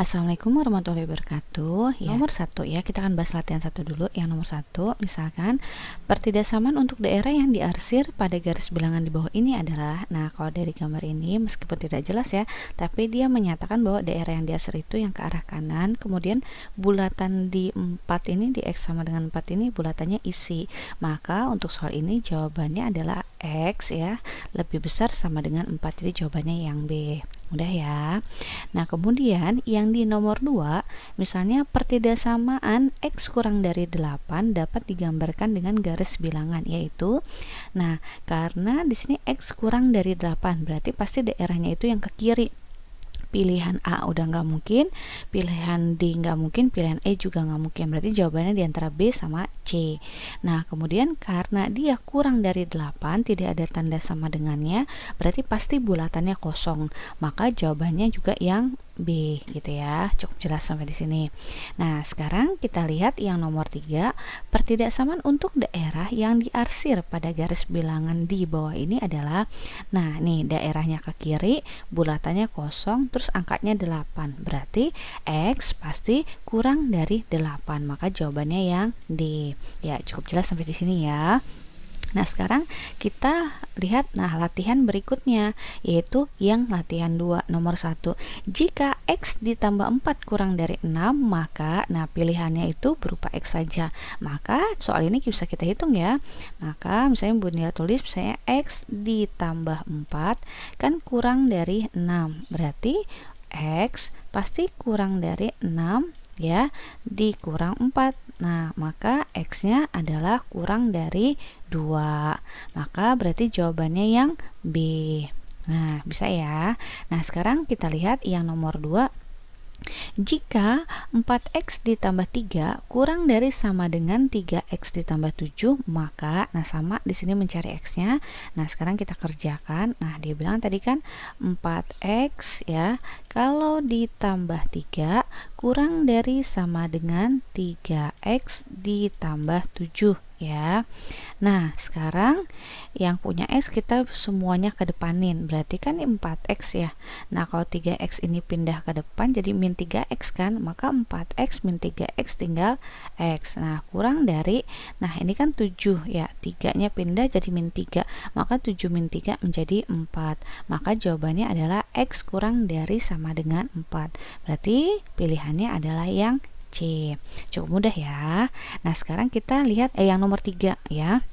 Assalamualaikum warahmatullahi wabarakatuh. Nomor satu ya, kita akan bahas latihan satu dulu. Yang nomor satu, misalkan pertidaksamaan untuk daerah yang diarsir pada garis bilangan di bawah ini adalah, nah kalau dari gambar ini meskipun tidak jelas ya, tapi dia menyatakan bahwa daerah yang diarsir itu yang ke arah kanan, kemudian bulatan di 4 ini, di X sama dengan 4 ini bulatannya isi. Maka untuk soal ini jawabannya adalah X ya, lebih besar sama dengan 4, jadi jawabannya yang B. Mudah ya. Nah, kemudian yang di nomor 2, misalnya pertidaksamaan X kurang dari 8 dapat digambarkan dengan garis bilangan, yaitu, nah, karena di sini X kurang dari 8, berarti pasti daerahnya itu yang ke kiri. Pilihan A udah nggak mungkin, pilihan D nggak mungkin, pilihan E juga nggak mungkin, berarti jawabannya di antara B sama C. Nah, kemudian karena dia kurang dari 8, tidak ada tanda sama dengannya, berarti pasti bulatannya kosong, maka jawabannya juga yang B gitu ya. Cukup jelas sampai di sini. Nah, sekarang kita lihat yang nomor 3, pertidaksamaan untuk daerah yang diarsir pada garis bilangan di bawah ini adalah, nah nih daerahnya ke kiri, bulatannya kosong, terus angkanya 8, berarti X pasti kurang dari 8, maka jawabannya yang D. Ya, cukup jelas sampai di sini ya. Nah, sekarang kita lihat latihan berikutnya, yaitu yang latihan 2 nomor 1. Jika X ditambah 4 kurang dari 6, maka pilihannya itu berupa X saja. Maka soal ini bisa kita hitung ya. Maka misalnya Bunda tulis misalnya X ditambah 4 kan kurang dari 6. Berarti X pasti kurang dari 6 ya, dikurang 4. Nah, maka X-nya adalah kurang dari 2. Maka berarti jawabannya yang B. Nah, bisa ya. Nah, sekarang kita lihat yang nomor 2. Jika 4X ditambah 3 kurang dari sama dengan 3X ditambah 7, maka sama di sini mencari X-nya. Nah, sekarang kita kerjakan. Nah, dia bilang tadi kan 4X ya, kalau ditambah 3 kurang dari sama dengan 3X ditambah 7 ya. Nah, sekarang yang punya X kita semuanya ke depanin, berarti kan 4X ya. Nah, kalau 3X ini pindah ke depan jadi min 3X kan, maka 4X min 3X tinggal X. Nah, kurang dari, nah ini kan 7 ya, 3 nya pindah jadi min 3, maka 7 min 3 menjadi 4. Maka jawabannya adalah X kurang dari sama dengan 4. Berarti pilihannya adalah yang C. Cukup mudah ya. Nah, sekarang kita lihat yang nomor 3 ya.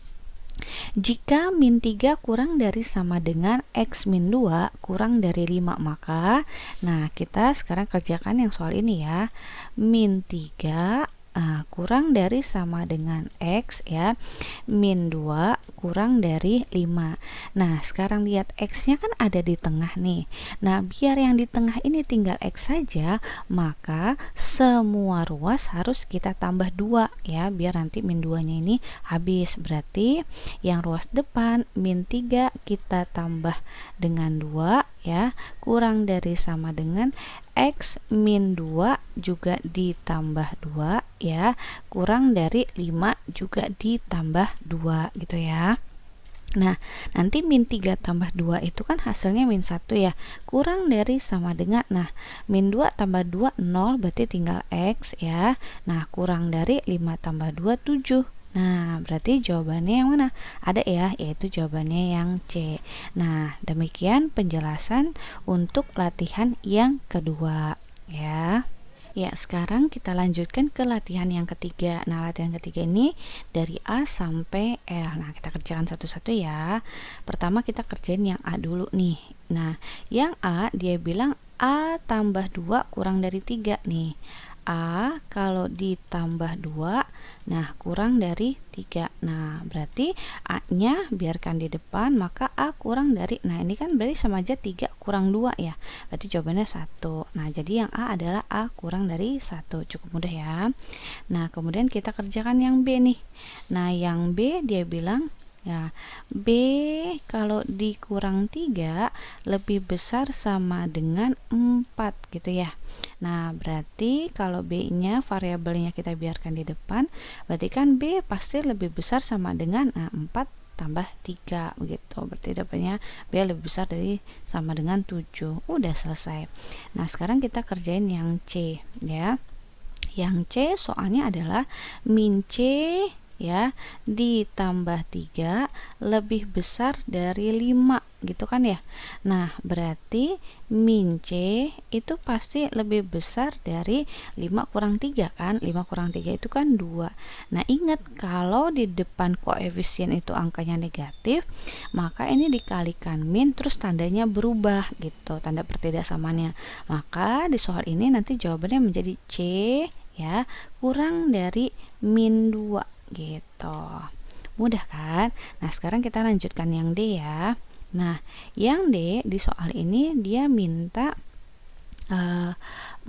Jika min 3 kurang dari sama dengan X min 2 kurang dari 5, maka kita sekarang kerjakan yang soal ini ya. Min 3 kurang dari sama dengan X ya, min 2 kurang dari 5. Nah, sekarang lihat X-nya kan ada di tengah nih. Nah, biar yang di tengah ini tinggal X saja, maka semua ruas harus kita tambah 2 ya, biar nanti min 2-nya ini habis. Berarti yang ruas depan min 3 kita tambah dengan 2 ya, kurang dari sama dengan X min 2 juga ditambah 2 ya, kurang dari 5 juga ditambah 2 gitu ya. Nah, nanti min 3 tambah 2 itu kan hasilnya min 1 ya, kurang dari sama dengan, min 2 tambah 2 0, berarti tinggal X ya. Nah, kurang dari 5 tambah 2 7. Nah, berarti jawabannya yang mana? Ada ya, yaitu jawabannya yang C. Nah, demikian penjelasan untuk latihan yang kedua ya. Ya, sekarang kita lanjutkan ke latihan yang ketiga. Nah, latihan ketiga ini dari A sampai L. Nah, kita kerjakan satu-satu ya. Pertama kita kerjain yang A dulu nih. Nah, yang A dia bilang A tambah 2 kurang dari 3 nih. A kalau ditambah 2 kurang dari 3. Nah, berarti A nya biarkan di depan, maka A kurang dari, ini kan berarti sama aja 3 kurang 2 ya, berarti jawabannya 1. Nah, jadi yang A adalah A kurang dari 1. Cukup mudah ya. Nah, kemudian kita kerjakan yang B nih. Nah, yang B dia bilang ya, B kalau dikurang 3 lebih besar sama dengan 4 gitu ya. Nah, berarti kalau B-nya variabelnya kita biarkan di depan, berarti kan B pasti lebih besar sama dengan 4 tambah 3 begitu. Berarti dapatnya B lebih besar dari sama dengan 7. Udah selesai. Nah, sekarang kita kerjain yang C ya. Yang C soalnya adalah min C ya ditambah 3 lebih besar dari 5 gitu kan ya. Nah, berarti min C itu pasti lebih besar dari 5 kurang 3 kan. 5 kurang 3 itu kan 2. Nah, ingat kalau di depan koefisien itu angkanya negatif, maka ini dikalikan min terus tandanya berubah gitu, tanda pertidaksamannya. Maka di soal ini nanti jawabannya menjadi C ya kurang dari min 2 gitu. Mudah kan? Nah, sekarang kita lanjutkan yang D ya. Nah, yang D di soal ini dia minta 4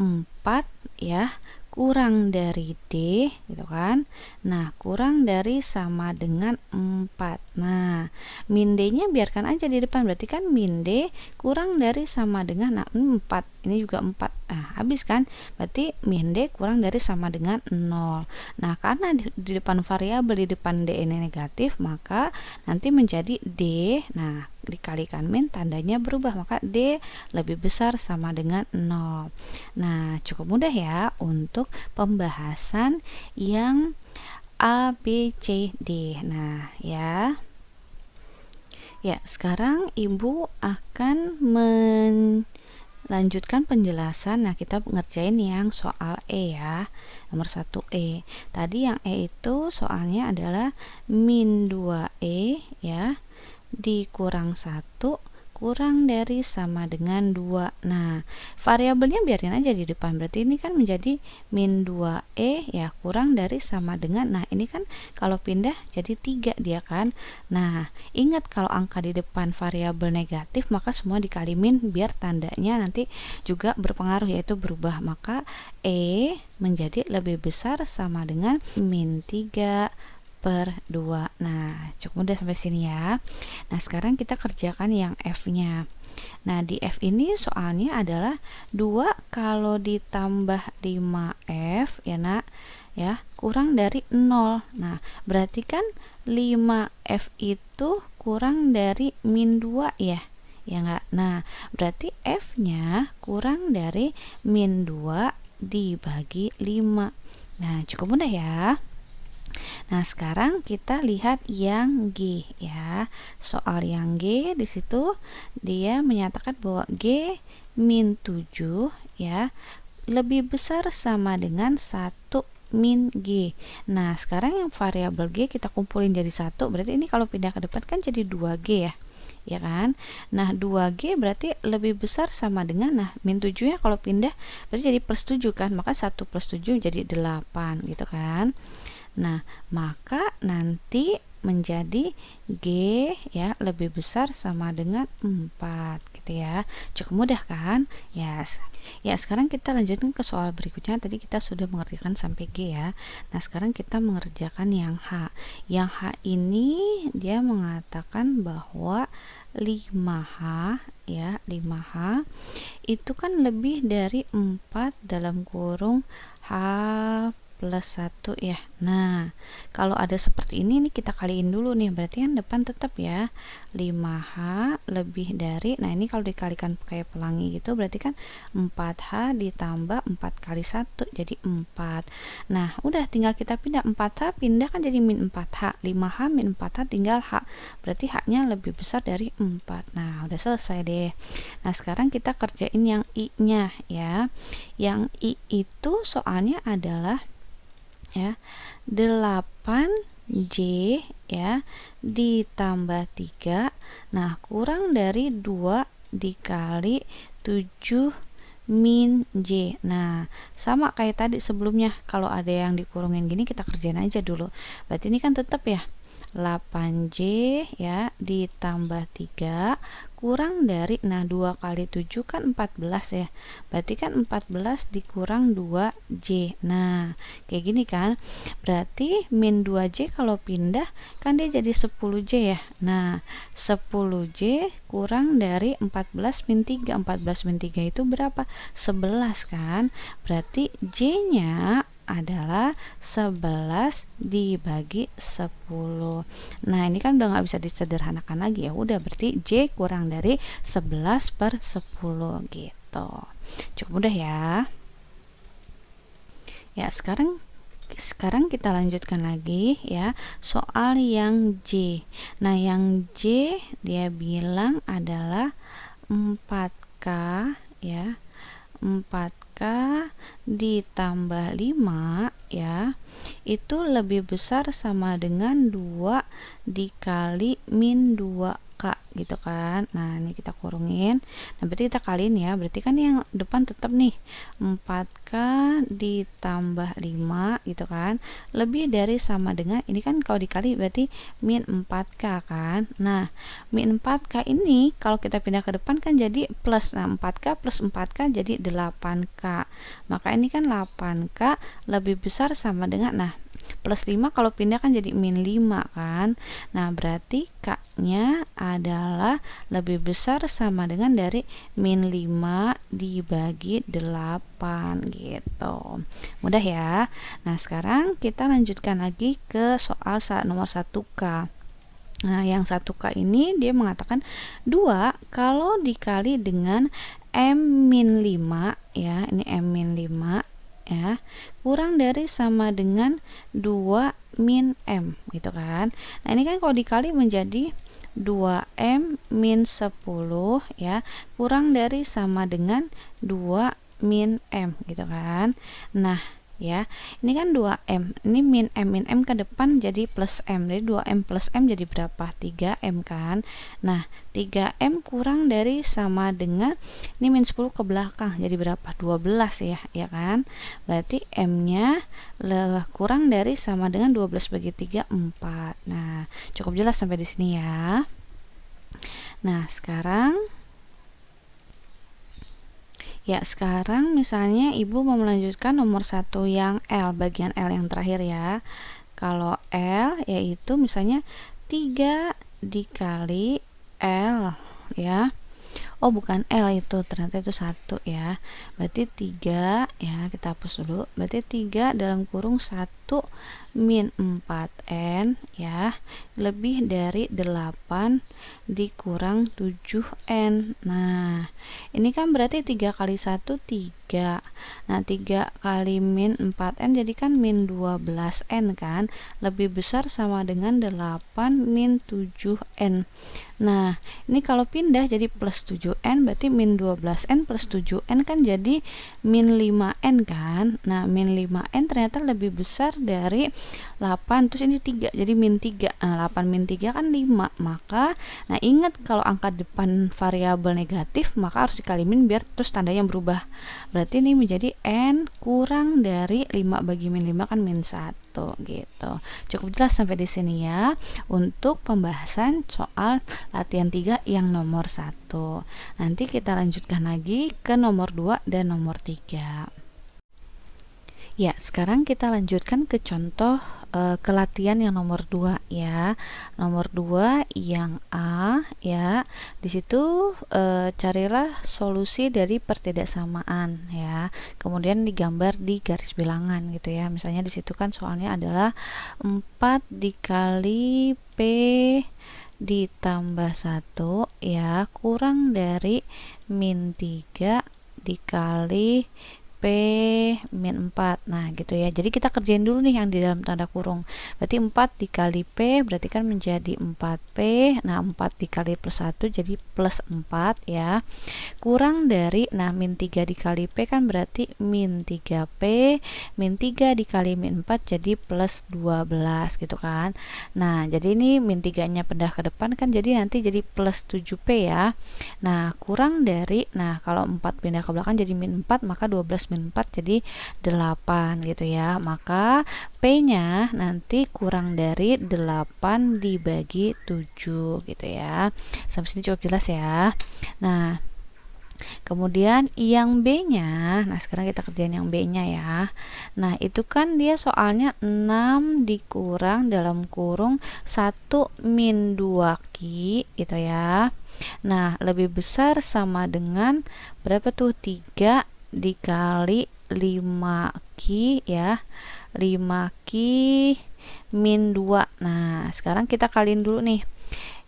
ya kurang dari D gitu kan. Nah, kurang dari sama dengan 4. Nah, min D-nya biarkan aja di depan, berarti kan min D kurang dari sama dengan 4. Ini juga 4. Nah, habis kan? Berarti min D kurang dari sama dengan 0. Nah, karena di depan variabel di depan D ini negatif, maka nanti menjadi D. Nah, dikalikan min tandanya berubah, maka D lebih besar sama dengan 0. Nah, cukup mudah ya untuk pembahasan yang A, B, C, D. Nah, ya. Ya, sekarang Ibu akan lanjutkan penjelasan. Nah, kita ngerjain yang soal E ya. Nomor 1E. Tadi yang E itu soalnya adalah min 2E ya dikurang 1 kurang dari sama dengan 2. Nah, variabelnya biarin aja di depan. Berarti ini kan menjadi min 2E ya kurang dari sama dengan, nah ini kan kalau pindah jadi 3 dia kan. Nah, ingat kalau angka di depan variabel negatif maka semua dikali min biar tandanya nanti juga berpengaruh yaitu berubah. Maka E menjadi lebih besar sama dengan min 3 per 2. Nah, cukup mudah sampai sini ya. Nah, sekarang kita kerjakan yang F-nya. Nah, di F ini soalnya adalah 2 kalau ditambah 5F ya nak, ya, kurang dari 0. Nah, berarti kan 5F itu kurang dari min 2 ya. Ya enggak? Nah, berarti F-nya kurang dari min 2 dibagi 5. Nah, cukup mudah ya. Nah, sekarang kita lihat yang G ya. Soal yang G di situ dia menyatakan bahwa G min 7 ya lebih besar sama dengan 1 min G. Nah, sekarang yang variabel G kita kumpulin jadi 1. Berarti ini kalau pindah ke depan kan jadi 2G ya. Ya kan? Nah, 2G berarti lebih besar sama dengan, nah, min 7 nya kalau pindah berarti jadi plus 7 kan. Maka 1 plus 7 jadi 8 gitu kan. Nah, maka nanti menjadi G ya lebih besar sama dengan 4 gitu ya. Cukup mudah kan? Yes. Ya, sekarang kita lanjutkan ke soal berikutnya. Tadi kita sudah mengerjakan sampai G ya. Nah, sekarang kita mengerjakan yang H. Yang H ini dia mengatakan bahwa 5H ya, 5H itu kan lebih dari 4 dalam kurung H plus 1 ya. Nah, kalau ada seperti ini nih kita kaliin dulu nih, berarti kan depan tetap ya 5H lebih dari, nah ini kalau dikalikan pakai pelangi gitu berarti kan 4H ditambah 4 kali 1 jadi 4. Nah, udah tinggal kita pindah 4H pindah kan jadi min 4H, 5H min 4H tinggal H, berarti H nya lebih besar dari 4. Nah, udah selesai deh. Nah, sekarang kita kerjain yang I nya ya. Yang I itu soalnya adalah ya 8J ya ditambah 3, nah kurang dari 2 dikali 7 min J. Nah, sama kayak tadi sebelumnya, kalau ada yang dikurungin gini kita kerjain aja dulu. Berarti ini kan tetap ya 8J ya ditambah 3 kurang dari, nah 2 kali 7 kan 14 ya, berarti kan 14 dikurang 2J. Nah, kayak gini kan, berarti min 2J kalau pindah kan dia jadi 10J ya. Nah, 10J kurang dari 14 min 3, 14 min 3 itu berapa? 11 kan, berarti J nya adalah 11 dibagi 10. Nah, ini kan udah nggak bisa disederhanakan lagi ya. Udah, berarti J kurang dari 11/10 gitu. Cukup mudah ya. Ya, sekarang kita lanjutkan lagi ya, soal yang J. Nah, yang J dia bilang adalah 4K ya. 4K ditambah 5 ya, itu lebih besar sama dengan 2 dikali min 2K gitu kan. Nah, ini kita kurungin. Nah, berarti kita kaliin ya. Berarti kan yang depan tetap nih 4K ditambah 5 gitu kan. Lebih dari sama dengan, ini kan kalau dikali berarti min 4K kan. Nah, min 4K ini kalau kita pindah ke depan kan jadi plus. Nah, 4K plus 4K jadi 8K. Maka ini kan 8K lebih besar sama dengan, nah, plus 5 kalau pindah kan jadi min 5 kan. Nah, berarti K-nya adalah lebih besar sama dengan dari min 5 dibagi 8 gitu. Mudah ya. Nah, sekarang kita lanjutkan lagi ke soal nomor 1K. Nah, yang 1K ini dia mengatakan 2 kalau dikali dengan M-5 ya, ini M-5 ya, kurang dari sama dengan 2 min M gitu kan. Nah, ini kan kalau dikali menjadi 2M min 10 ya, kurang dari sama dengan 2 min M gitu kan. Nah, ya, ini kan 2M, ini min M ke depan jadi plus M, jadi 2M plus M jadi berapa? 3M kan. Nah, 3M kurang dari sama dengan, ini min 10 ke belakang jadi berapa? 12 ya, ya kan. Berarti M nya kurang dari sama dengan 12 bagi 3, 4. Nah, cukup jelas sampai di sini ya. Nah, sekarang misalnya Ibu mau melanjutkan nomor 1 yang L, bagian L yang terakhir ya. Kalau L yaitu misalnya 3 dikali L ya. Oh, bukan L itu, ternyata itu 1 ya. Berarti 3 ya, kita hapus dulu. Berarti 3 dalam kurung 1 min 4N ya, lebih dari 8 dikurang 7N. Nah, ini kan berarti 3 kali 1 3. Nah, 3 kali min 4N jadi kan min 12N kan, lebih besar sama dengan 8 min 7N. Nah, ini kalau pindah jadi plus 7N, berarti min 12N plus 7N kan jadi min 5N kan. Nah, min 5N ternyata lebih besar dari 8, terus ini 3, jadi min 3. Nah, 8 min 3 kan 5. Maka, nah, ingat kalau angka depan variabel negatif, maka harus dikali min biar terus tandanya berubah. Berarti ini menjadi N kurang dari 5 bagi min 5 kan min 1 gitu. Cukup jelas sampai di sini ya untuk pembahasan soal latihan 3 yang nomor 1. Nanti kita lanjutkan lagi ke nomor 2 dan nomor 3. Ya, sekarang kita lanjutkan ke contoh ke latihan yang nomor 2 ya. Nomor 2 yang A ya. Di situ carilah solusi dari pertidaksamaan ya. Kemudian digambar di garis bilangan gitu ya. Misalnya di situ kan soalnya adalah 4 dikali P ditambah 1 ya, kurang dari min 3 dikali P min 4. Nah, gitu ya. Jadi kita kerjain dulu nih yang di dalam tanda kurung. Berarti 4 dikali P berarti kan menjadi 4P. Nah, 4 dikali plus 1 jadi plus 4 ya. Kurang dari, nah, min 3 dikali P kan berarti min 3P. Min 3 dikali min 4 jadi plus 12 gitu kan. Nah, jadi ini min 3-nya pindah ke depan kan jadi nanti jadi plus 7P ya. Nah, kurang dari, nah, kalau 4 pindah ke belakang jadi min 4, maka 12 min 4 jadi 8 gitu ya. Maka P-nya nanti kurang dari 8 dibagi 7 gitu ya. Sampai sini cukup jelas ya. Nah, kemudian yang B-nya, nah sekarang kita kerjain yang B-nya ya. Nah, itu kan dia soalnya 6 dikurang dalam kurung 1 min 2Q gitu ya. Nah, lebih besar sama dengan berapa tuh? 3 dikali 5Q ya, 5Q min 2. Nah sekarang kita kaliin dulu nih,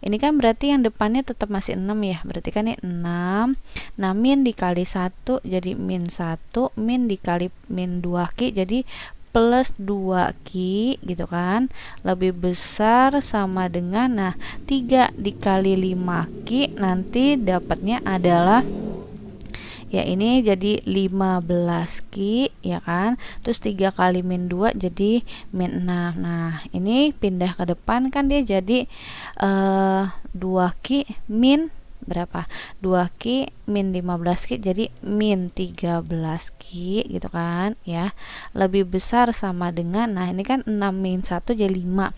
ini kan berarti yang depannya tetap masih 6 ya, berarti kan ini 6. Nah min dikali 1 jadi min 1, min dikali min 2Q jadi plus 2Q gitu kan, lebih besar sama dengan, nah 3 dikali 5Q nanti dapatnya adalah ya ini jadi 15Q ya kan, terus 3 kali min 2 jadi min 6. Nah ini pindah ke depan kan dia jadi 2Q min berapa, 2Q min 15Q jadi min 13Q gitu kan ya, lebih besar sama dengan, nah ini kan 6 min 1 jadi 5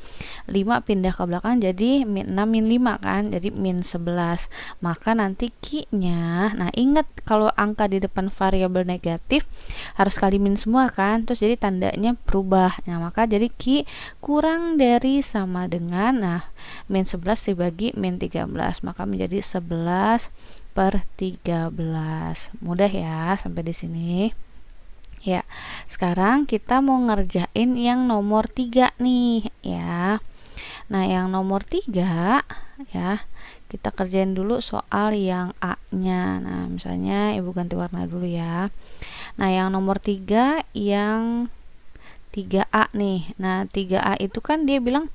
pindah ke belakang jadi min 6 min 5 kan, jadi min 11. Maka nanti Q nya, nah ingat kalau angka di depan variabel negatif harus kali min semua kan, terus jadi tandanya berubah. Nah maka jadi Q kurang dari sama dengan, nah min 11 dibagi min 13 maka menjadi 11/13. Mudah ya sampai di sini. Ya, sekarang kita mau ngerjain yang nomor 3 nih ya. Nah, yang nomor 3 ya, kita kerjain dulu soal yang A-nya. Nah, misalnya Ibu ganti warna dulu ya. Nah, yang nomor 3 yang 3A nih. Nah, 3A itu kan dia bilang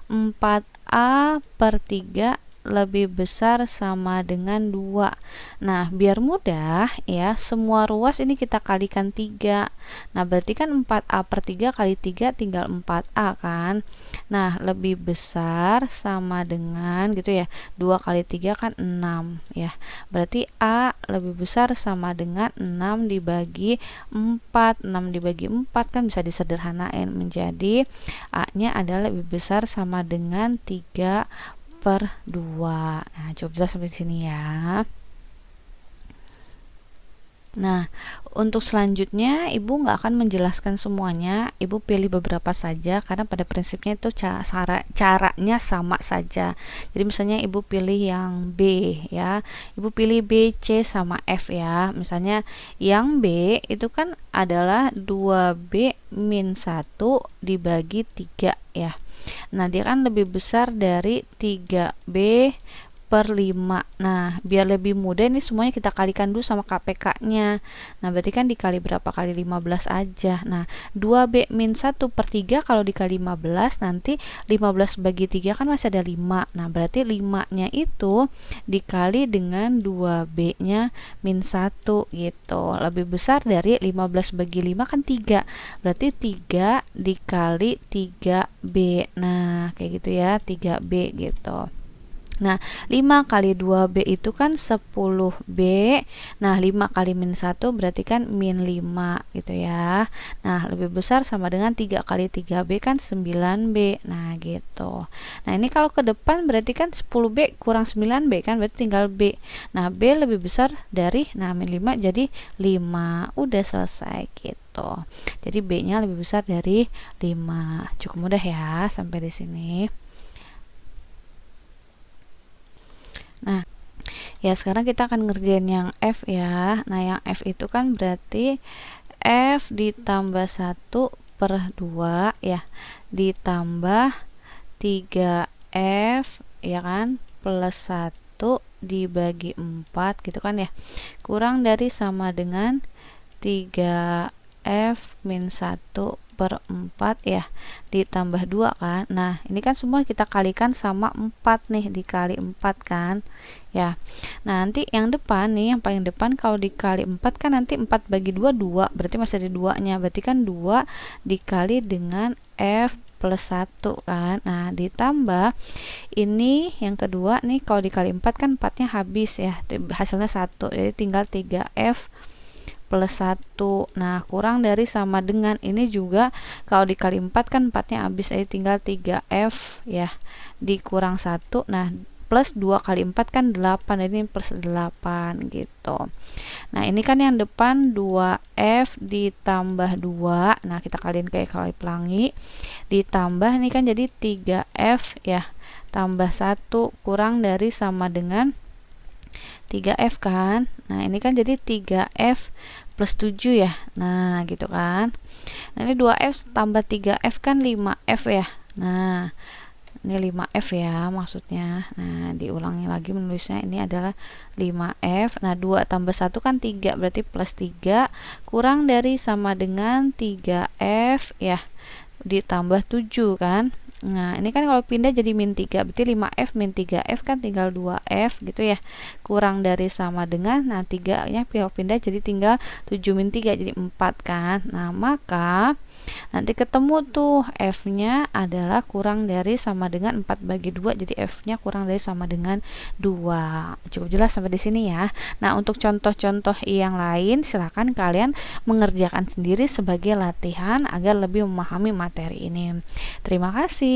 4A/3 lebih besar sama dengan 2. Nah, biar mudah ya, semua ruas ini kita kalikan 3. Nah, berarti kan 4A/3 kali 3 tinggal 4A kan. Nah, lebih besar sama dengan gitu ya, 2 kali 3 kan 6 ya. Berarti A lebih besar sama dengan 6 dibagi 4. 6 dibagi 4 kan bisa disederhanain menjadi A-nya adalah lebih besar sama dengan 3/2. Nah, coba jelas sampai sini ya. Nah, untuk selanjutnya Ibu nggak akan menjelaskan semuanya, Ibu pilih beberapa saja karena pada prinsipnya itu caranya sama saja. Jadi misalnya Ibu pilih yang B ya, Ibu pilih B, C sama F ya. Misalnya yang B itu kan adalah 2B min 1 dibagi 3 ya. Nah, dia kan lebih besar dari 3B/5. Nah, biar lebih mudah ini semuanya kita kalikan dulu sama KPK-nya. Nah, berarti kan dikali berapa kali 15 aja. Nah, 2B min 1/3 kalau dikali 15 nanti 15 bagi 3 kan masih ada 5. Nah, berarti 5-nya itu dikali dengan 2B-nya min 1 gitu. Lebih besar dari 15 bagi 5 kan 3. Berarti 3 dikali 3B. Nah, kayak gitu ya, 3B gitu. Nah, 5 kali 2B itu kan 10B. Nah, 5 kali min 1 berarti kan min 5 gitu ya. Nah, lebih besar sama dengan 3 kali 3B kan 9B. Nah, gitu. Nah, ini kalau ke depan berarti kan 10B kurang 9B kan, berarti tinggal B. Nah, B lebih besar dari, nah min 5 jadi 5. Udah selesai gitu. Jadi B-nya lebih besar dari 5. Cukup mudah ya sampai di sini. Nah, ya sekarang kita akan ngerjain yang F ya. Nah, yang F itu kan berarti F ditambah 1/2 ya, ditambah 3F ya kan, plus 1 dibagi 4 gitu kan ya, kurang dari sama dengan 3F min 1/4 ya, ditambah 2 kan. Nah, ini kan semua kita kalikan sama 4 nih, dikali 4 kan ya. Nah, nanti yang depan nih, yang paling depan kalau dikali 4 kan nanti 4 bagi 2 2, berarti masih ada 2-nya, berarti kan 2 dikali dengan F plus 1 kan. Nah, ditambah ini yang kedua nih, kalau dikali 4 kan 4-nya habis ya, hasilnya 1, jadi tinggal 3F plus 1. Nah, kurang dari sama dengan, ini juga kalau dikali 4 kan 4-nya habis, jadi tinggal 3F ya, dikurang 1. Nah, plus 2 kali 4 kan 8, jadi ini plus 8 gitu. Nah, ini kan yang depan 2F ditambah 2. Nah, kita kaliin kayak kali pelangi. Ditambah ini kan jadi 3F ya, tambah 1 kurang dari sama dengan 3F kan. Nah, ini kan jadi 3F plus 7 ya. Nah, gitu kan. Nah, ini 2F tambah 3F kan 5F ya. Nah, ini 5F ya maksudnya. Nah, diulangi lagi menulisnya, ini adalah 5F. Nah, 2 tambah 1 kan 3, berarti plus 3 kurang dari sama dengan 3F ya, ditambah 7 kan. Nah, ini kan kalau pindah jadi min 3, berarti 5F min 3F kan tinggal 2F gitu ya. Kurang dari sama dengan, nah 3-nya pindah jadi tinggal 7 min 3, jadi 4 kan. Nah, maka nanti ketemu tuh F-nya adalah kurang dari sama dengan 4 bagi 2, jadi F-nya kurang dari sama dengan 2. Cukup jelas sampai di sini ya. Nah, untuk contoh-contoh yang lain silakan kalian mengerjakan sendiri sebagai latihan agar lebih memahami materi ini. Terima kasih.